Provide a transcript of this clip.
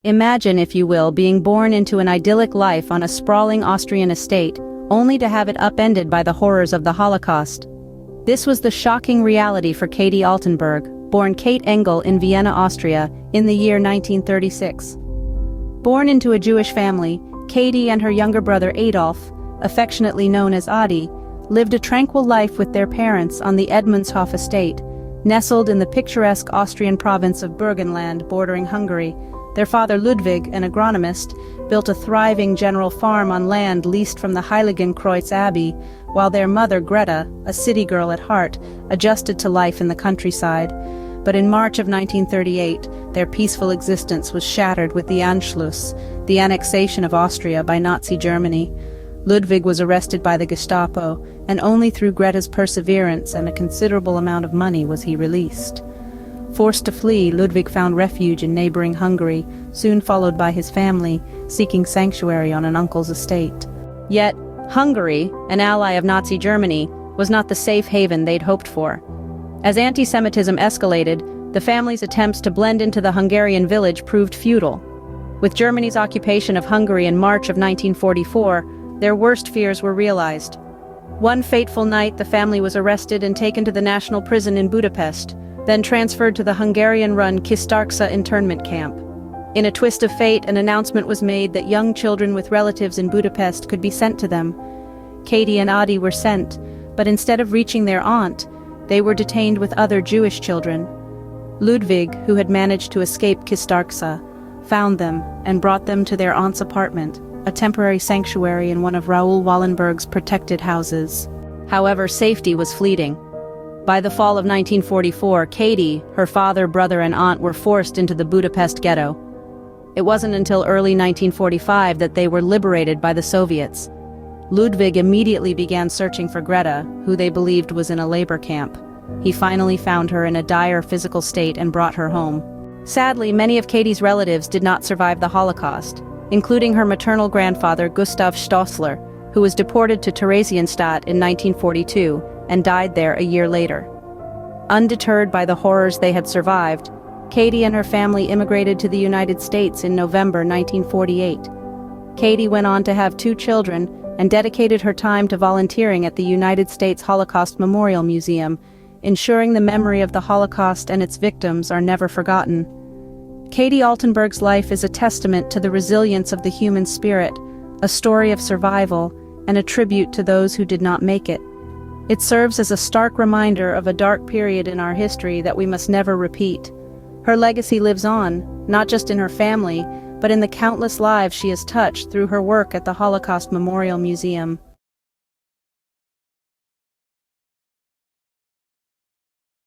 Imagine, if you will, being born into an idyllic life on a sprawling Austrian estate, only to have it upended by the horrors of the Holocaust. This was the shocking reality for Katie Altenberg, born Kate Engel in Vienna, Austria, in the year 1936. Born into a Jewish family, Katie and her younger brother Adolf, affectionately known as Adi, lived a tranquil life with their parents on the Edmundshof estate, nestled in the picturesque Austrian province of Burgenland bordering Hungary. Their father Ludwig, an agronomist, built a thriving general farm on land leased from the Heiligenkreuz Abbey, while their mother Greta, a city girl at heart, adjusted to life in the countryside. But in March of 1938, their peaceful existence was shattered with the Anschluss, the annexation of Austria by Nazi Germany. Ludwig was arrested by the Gestapo, and only through Greta's perseverance and a considerable amount of money was he released. Forced to flee, Ludwig found refuge in neighboring Hungary, soon followed by his family, seeking sanctuary on an uncle's estate. Yet, Hungary, an ally of Nazi Germany, was not the safe haven they'd hoped for. As anti-Semitism escalated, the family's attempts to blend into the Hungarian village proved futile. With Germany's occupation of Hungary in March of 1944, their worst fears were realized. One fateful night, the family was arrested and taken to the national prison in Budapest, then transferred to the Hungarian-run Kistarcsa internment camp. In a twist of fate, an announcement was made that young children with relatives in Budapest could be sent to them. Katie and Adi were sent, but instead of reaching their aunt, they were detained with other Jewish children. Ludwig, who had managed to escape Kistarcsa, found them and brought them to their aunt's apartment, a temporary sanctuary in one of Raoul Wallenberg's protected houses. However, safety was fleeting. By the fall of 1944, Katie, her father, brother, and aunt were forced into the Budapest ghetto. It wasn't until early 1945 that they were liberated by the Soviets. Ludwig immediately began searching for Greta, who they believed was in a labor camp. He finally found her in a dire physical state and brought her home. Sadly, many of Katie's relatives did not survive the Holocaust, including her maternal grandfather Gustav Stossler, who was deported to Theresienstadt in 1942 and died there a year later. Undeterred by the horrors they had survived, Katie and her family immigrated to the United States in November 1948. Katie went on to have 2 children and dedicated her time to volunteering at the United States Holocaust Memorial Museum, ensuring the memory of the Holocaust and its victims are never forgotten. Katie Altenberg's life is a testament to the resilience of the human spirit, a story of survival, and a tribute to those who did not make it. It serves as a stark reminder of a dark period in our history that we must never repeat. Her legacy lives on, not just in her family, but in the countless lives she has touched through her work at the Holocaust Memorial Museum.